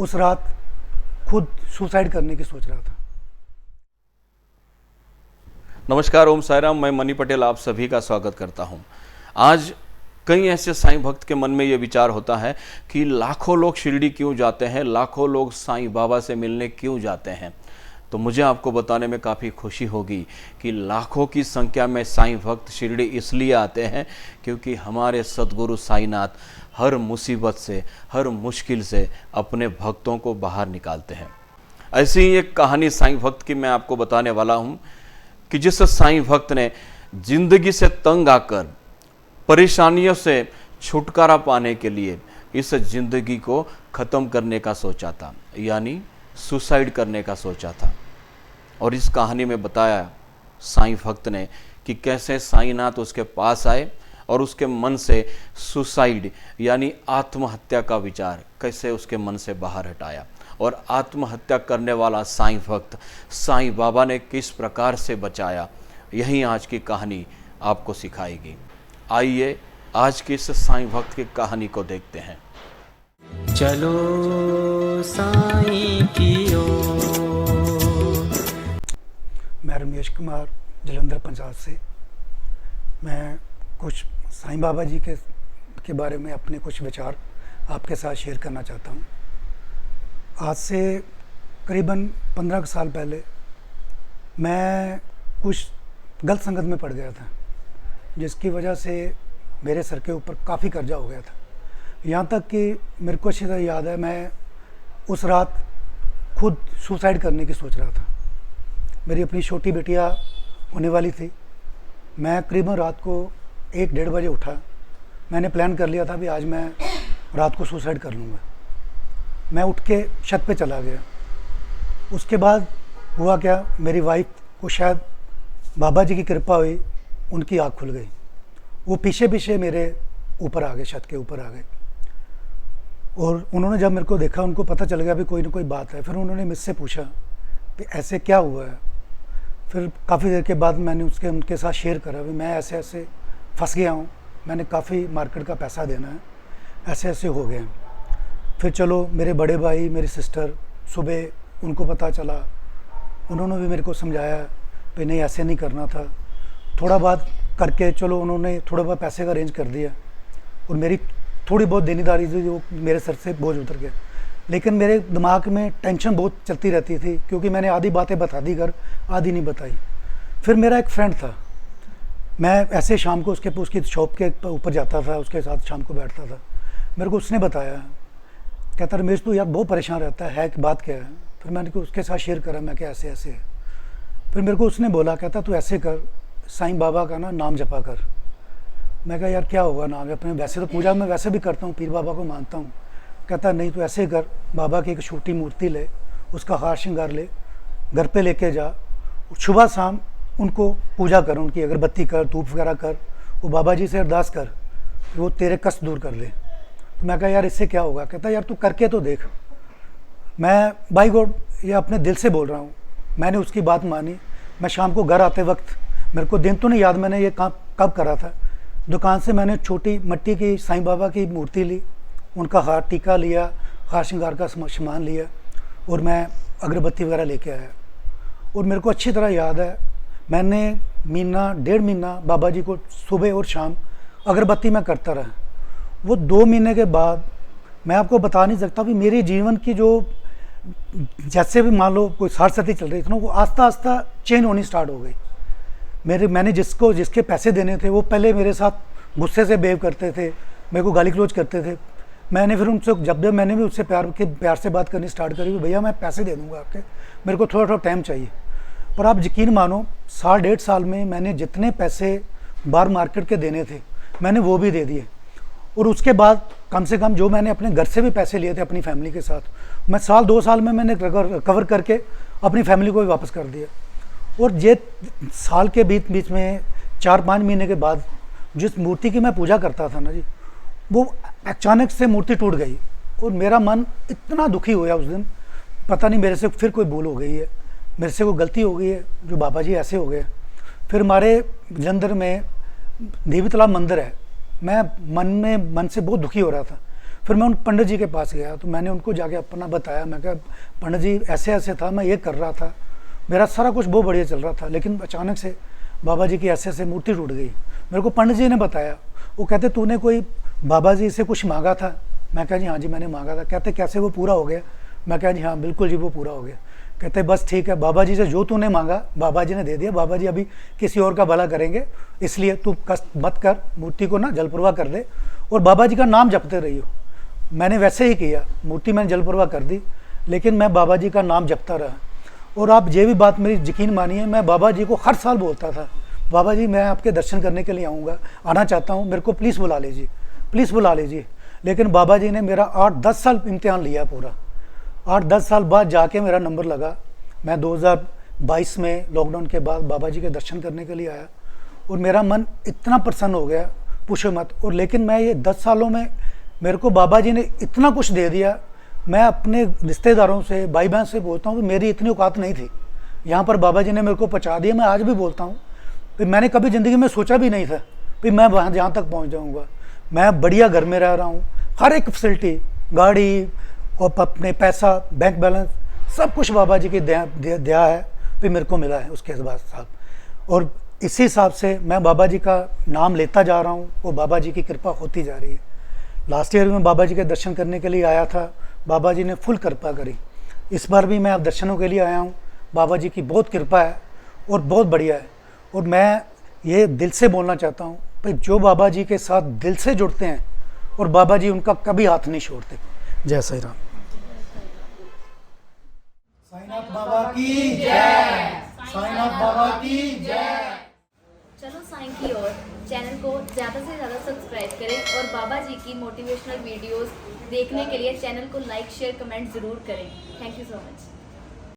उस रात खुद सुसाइड करने की सोच रहा था। नमस्कार, ओम साईराम। मैं मनी पटेल आप सभी का स्वागत करता हूं। आज कई ऐसे साईं भक्त के मन में ये विचार होता है कि लाखों लोग शिरडी क्यों जाते हैं, लाखों लोग साईं बाबा से मिलने क्यों जाते हैं। तो मुझे आपको बताने में काफ़ी खुशी होगी कि लाखों की संख्या में साईं भक्त शिरडी इसलिए आते हैं क्योंकि हमारे सद्गुरु साईनाथ हर मुसीबत से, हर मुश्किल से अपने भक्तों को बाहर निकालते हैं। ऐसी ही एक कहानी साईं भक्त की मैं आपको बताने वाला हूँ कि जिस साईं भक्त ने जिंदगी से तंग आकर परेशानियों से छुटकारा पाने के लिए इस जिंदगी को ख़त्म करने का सोचा था, यानी सुसाइड करने का सोचा था। और इस कहानी में बताया साईं भक्त ने कि कैसे साईनाथ उसके पास आए और उसके मन से सुसाइड यानी आत्महत्या का विचार कैसे उसके मन से बाहर हटाया, और आत्महत्या करने वाला साईं भक्त साईं बाबा ने किस प्रकार से बचाया, यही आज की कहानी आपको सिखाएगी। आइए आज की इस साईं भक्त की कहानी को देखते हैं। चलो साईं की ओर। मैं रमेश कुमार जलंधर पंजाब से। मैं कुछ साईं बाबा जी के बारे में अपने कुछ विचार आपके साथ शेयर करना चाहता हूँ। आज से करीबन 15 साल पहले मैं कुछ गलत संगत में पड़ गया था, जिसकी वजह से मेरे सर के ऊपर काफ़ी कर्जा हो गया था। यहाँ तक कि मेरे को अच्छी तरह याद है, मैं उस रात खुद सुसाइड करने की सोच रहा था। मेरी अपनी छोटी बेटियाँ होने वाली थी। मैं करीबन रात को 1-1:30 बजे उठा। मैंने प्लान कर लिया था भी आज मैं रात को सुसाइड कर लूँगा। मैं उठ के छत पे चला गया। उसके बाद हुआ क्या, मेरी वाइफ को शायद बाबा जी की कृपा हुई, उनकी आँख खुल गई। वो पीछे पीछे मेरे ऊपर आ गए, छत के ऊपर आ गए। और उन्होंने जब मेरे को देखा, उनको पता चल गया भी कोई ना कोई बात है। फिर उन्होंने मुझसे पूछा कि ऐसे क्या हुआ है। फिर काफ़ी देर के बाद मैंने उनके साथ शेयर करा भी मैं ऐसे ऐसे फंस गया हूँ, मैंने काफ़ी मार्केट का पैसा देना है, ऐसे ऐसे हो गए हैं। फिर चलो मेरे बड़े भाई, मेरी सिस्टर, सुबह उनको पता चला, उन्होंने भी मेरे को समझाया कि नहीं ऐसे नहीं करना था। थोड़ा बात करके चलो उन्होंने थोड़ा बहुत पैसे का अरेंज कर दिया और मेरी थोड़ी बहुत देनीदारी थी जो मेरे सर से बोझ उतर गया। लेकिन मेरे दिमाग में टेंशन बहुत चलती रहती थी क्योंकि मैंने आधी बातें बता दी घर, आधी नहीं बताई। फिर मेरा एक फ्रेंड था, मैं ऐसे शाम को उसकी शॉप के ऊपर जाता था, उसके साथ शाम को बैठता था। मेरे को उसने बताया, कहता रमेश तू यार बहुत परेशान रहता है कि बात क्या है। फिर मैंने उसके साथ शेयर करा, मैं क्या ऐसे ऐसे है। फिर मेरे को उसने बोला, कहता तू ऐसे कर, साईं बाबा का ना नाम जपा कर। मैं कहा यार क्या होगा नाम जपने, वैसे तो पूजा मैं वैसे भी करता हूँ, पीर बाबा को मानता हूँ। कहता नहीं तू ऐसे कर, बाबा की एक छोटी मूर्ति ले, उसका हार श्रृंगार ले, घर पे लेके जा, सुबह शाम उनको पूजा कर, उनकी अगरबत्ती कर, धूप वगैरह कर, वो बाबा जी से अरदास कर कि वो तेरे कष्ट दूर कर ले। तो मैं कहा यार इससे क्या होगा। कहता यार तू करके तो देख। मैं बाई गॉड ये अपने दिल से बोल रहा हूँ। मैंने उसकी बात मानी। मैं शाम को घर आते वक्त, मेरे को दिन तो नहीं याद मैंने ये काम कब करा था, दुकान से मैंने छोटी मिट्टी की साईं बाबा की मूर्ति ली, उनका हार टीका लिया, हार श्रृंगार का सामान लिया और मैं अगरबत्ती वगैरह लेके आया। और मेरे को अच्छी तरह याद है, मैंने 1.5 महीना बाबा जी को सुबह और शाम अगरबत्ती में करता रहा। वो 2 महीने के बाद मैं आपको बता नहीं सकता भी मेरे जीवन की जो जैसे भी मान लो कोई सारस्वती चल रही थी ना, वो आस्ता आस्ता चेंज होनी स्टार्ट हो गई। मैंने जिसके पैसे देने थे वो पहले मेरे साथ गुस्से से बिहेव करते थे, मेरे को गाली गलौज करते थे। मैंने फिर उनसे जब मैंने भी उससे प्यार से बात करनी स्टार्ट करी, भैया मैं पैसे दे दूँगा आपके, मेरे को थोड़ा टाइम चाहिए। पर आप यकीन मानो 1.5 साल में मैंने जितने पैसे बाहर मार्केट के देने थे मैंने वो भी दे दिए। और उसके बाद कम से कम जो मैंने अपने घर से भी पैसे लिए थे अपनी फैमिली के साथ, मैं 1-2 साल में मैंने कवर करके अपनी फैमिली को भी वापस कर दिया। और ये साल के बीच में 4-5 महीने के बाद जिस मूर्ति की मैं पूजा करता था ना जी, वो अचानक से मूर्ति टूट गई और मेरा मन इतना दुखी हुआ उस दिन, पता नहीं मेरे से फिर कोई भूल हो गई है, मेरे से कोई गलती हो गई है जो बाबा जी ऐसे हो गए। फिर हमारे जलंधर में देवी तालाब मंदिर है, मैं मन से बहुत दुखी हो रहा था। फिर मैं उन पंडित जी के पास गया, तो मैंने उनको जाके अपना बताया। मैं कहा पंडित जी ऐसे ऐसे था, मैं ये कर रहा था, मेरा सारा कुछ बहुत बढ़िया चल रहा था, लेकिन अचानक से बाबा जी की ऐसे ऐसे मूर्ति टूट गई। मेरे को पंडित जी ने बताया। वो कहते तूने कोई बाबा जी से कुछ मांगा था? मैं कहा जी हाँ जी मैंने मांगा था। कहते कैसे वो पूरा हो गया? मैं कहा जी हाँ बिल्कुल जी वो पूरा हो गया। कहते बस ठीक है, बाबा जी से जो तूने मांगा बाबा जी ने दे दिया, बाबा जी अभी किसी और का भला करेंगे, इसलिए तू कष्ट मत कर, मूर्ति को ना जल प्रवाह कर दे और बाबा जी का नाम जपते रहियो। मैंने वैसे ही किया, मूर्ति मैंने जल प्रवाह कर दी, लेकिन मैं बाबा जी का नाम जपता रहा। और आप ये भी बात मेरी यकीन मानिए, मैं बाबा जी को हर साल बोलता था, बाबा जी मैं आपके दर्शन करने के लिए आना चाहता हूँ, मेरे को प्लीज़ बुला लीजिए, प्लीज़ बुला लीजिए। लेकिन बाबा जी ने मेरा 8-10 साल इम्तिहान लिया पूरा। 8-10 साल बाद जाके मेरा नंबर लगा। मैं 2022 में लॉकडाउन के बाद बाबा जी के दर्शन करने के लिए आया और मेरा मन इतना प्रसन्न हो गया पूछो मत। और लेकिन मैं ये 10 सालों में मेरे को बाबा जी ने इतना कुछ दे दिया। मैं अपने रिश्तेदारों से, भाई बहन से बोलता हूँ कि मेरी इतनी औकात नहीं थी, यहाँ पर बाबा जी ने मेरे को पहुँचा दिया। मैं आज भी बोलता हूँ कि मैंने कभी ज़िंदगी में सोचा भी नहीं था कि मैं वहाँ जहाँ तक पहुँच जाऊँगा। मैं बढ़िया घर में रह रहा हूँ, हर एक फैसिलिटी, गाड़ी और अपने पैसा, बैंक बैलेंस, सब कुछ बाबा जी की दया है भी मेरे को मिला है उसके बाद साहब। और इसी हिसाब से मैं बाबा जी का नाम लेता जा रहा हूँ और बाबा जी की कृपा होती जा रही है। लास्ट ईयर में बाबा जी के दर्शन करने के लिए आया था, बाबा जी ने फुल कृपा करी। इस बार भी मैं आप दर्शनों के लिए आया हूँ, बाबा जी की बहुत कृपा है और बहुत बढ़िया है। और मैं ये दिल से बोलना चाहता हूँ भाई जो बाबा जी के साथ दिल से जुड़ते हैं और बाबा जी उनका कभी हाथ नहीं छोड़ते। जय साईं राम। साईनाथ बाबा की जय, साईनाथ बाबा की जय। चलो साईं की ओर चैनल को ज़्यादा से ज़्यादा सब्सक्राइब करें और बाबा जी की मोटिवेशनल वीडियोस देखने के लिए चैनल को लाइक शेयर कमेंट ज़रूर करें। Thank you so much.